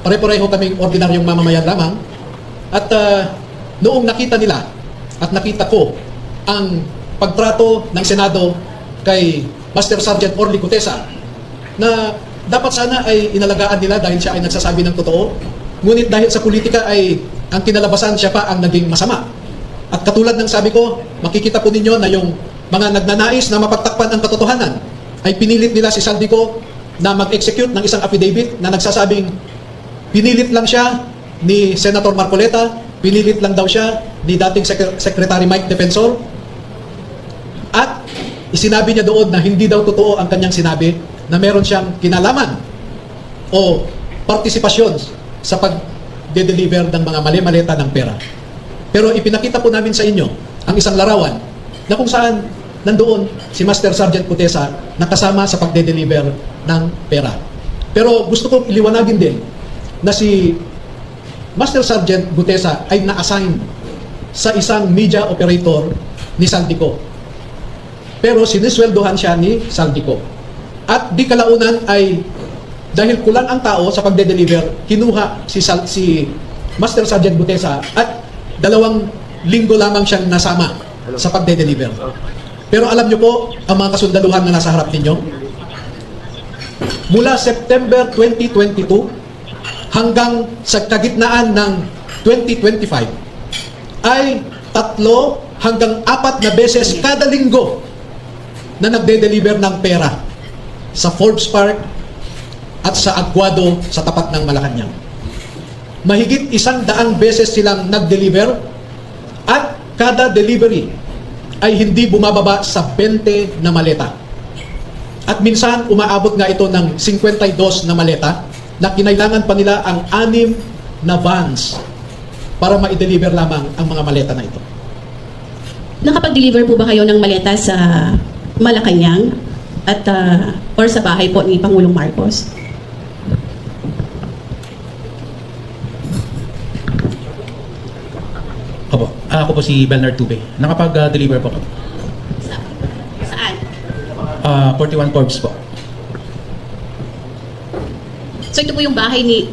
pare-pareho kaming ordinaryong mamamayan lamang. At noong nakita nila at nakita ko ang pagtrato ng Senado kay Master Sergeant Orly Gutesa na dapat sana ay inalagaan nila dahil siya ay nagsasabi ng totoo. Ngunit dahil sa politika ay ang kinalabasan siya pa ang naging masama. At katulad ng sabi ko, makikita po ninyo na yung mga nagnanais na mapagtakpan ang katotohanan ay pinilit nila si Saldico na mag-execute ng isang affidavit na nagsasabing pinilit lang siya ni Senator Marcoleta, pinilit lang daw siya ni dating Secretary Mike Defensor, at isinabi niya doon na hindi daw totoo ang kanyang sinabi na meron siyang kinalaman o partisipasyon sa pag-deliver ng mga mali-maleta ng pera. Pero ipinakita po namin sa inyo ang isang larawan na kung saan nandoon si Master Sergeant Gutesa na kasama sa pagde-deliver ng pera. Pero gusto kong iliwanagin din na si Master Sergeant Gutesa ay na-assign sa isang media operator ni Saldico. Pero sinisweldohan siya ni Saldico. At di kalaunan ay dahil kulang ang tao sa pagde-deliver, kinuha si Master Sergeant Gutesa at 2 linggo lamang siyang nasama sa pagde-deliver. Pero alam niyo po, ang mga kasundaluhan na nasa harap ninyo, mula September 2022 hanggang sa kagitnaan ng 2025 ay 3 hanggang 4 na beses kada linggo na nagde-deliver ng pera sa Forbes Park at sa Aguado sa tapat ng Malacanang. Mahigit 100 beses silang nag-deliver at kada delivery ay hindi bumababa sa 20 na maleta. At minsan umaabot nga ito ng 52 na maleta na kinailangan pa nila ang 6 na vans para ma-deliver lamang ang mga maleta na ito. Nakapag-deliver po ba kayo ng maleta sa Malacanang at or sa bahay po ni Pangulong Marcos? Opo, ako po si Bernard Tube. Nakapag-deliver po ako. Saan? 41 Forbes po. So ito po yung bahay ni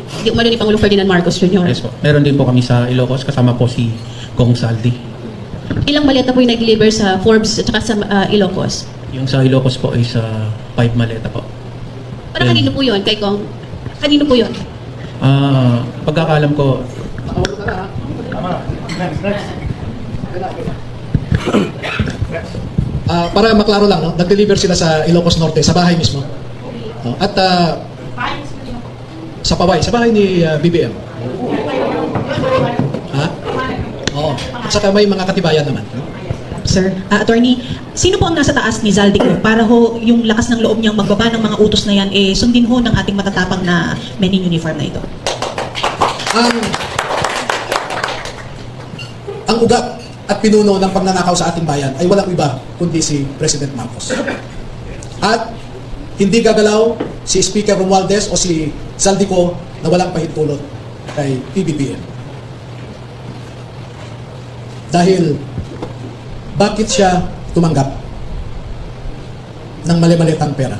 Pangulong Ferdinand Marcos Jr. Yes po. Meron din po kami sa Ilocos, kasama po si Kong Saldi. Ilang maleta po yung nag-deliver sa Forbes at saka sa Ilocos? Yung sa Ilocos po ay sa 5 maleta po. Para kanino po yun? Kay Kong? Kanino po yun? Pagkakalam ko, Para maklaro lang, no? Nag-deliver sila sa Ilocos Norte, sa bahay mismo. No? At sa Paway, sa bahay ni BBM. Ha? Oo. At saka may mga katibayan naman. Sir, attorney, sino po ang nasa taas ni Zaldico para ho yung lakas ng loob niyang magbaba ng mga utos na yan sundin ho ng ating matatapang na men in uniform na ito? Ang ugat at pinuno ng pagnanakaw sa ating bayan ay walang iba kundi si President Marcos. At hindi gagalaw si Speaker Romualdez o si Zaldico na walang pahintulot kay PBBM. Dahil bakit siya tumanggap ng mali-malitang pera?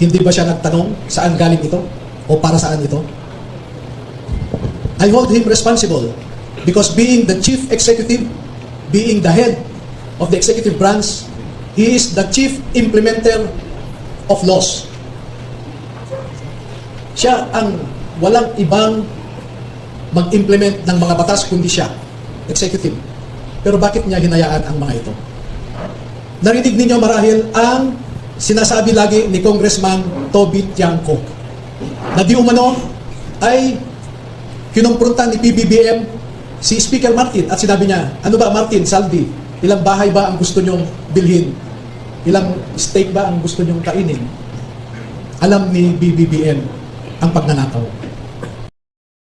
Hindi ba siya nagtanong saan galing ito o para saan ito? I hold him responsible because being the chief executive, being the head of the executive branch, he is the chief implementer of laws. Siya ang walang ibang mag-implement ng mga batas kundi siya, executive. Pero bakit niya hinayaan ang mga ito? Narinig ninyo marahil ang sinasabi lagi ni Congressman Toby Tiangco na di umano ay kinumpronta ni PBBM si Speaker Martin at sinabi niya, ano ba Martin, Saldi, ilang bahay ba ang gusto nyong bilhin? Ilang steak ba ang gusto nyong kainin? Alam ni PBBM ang pagnanakaw.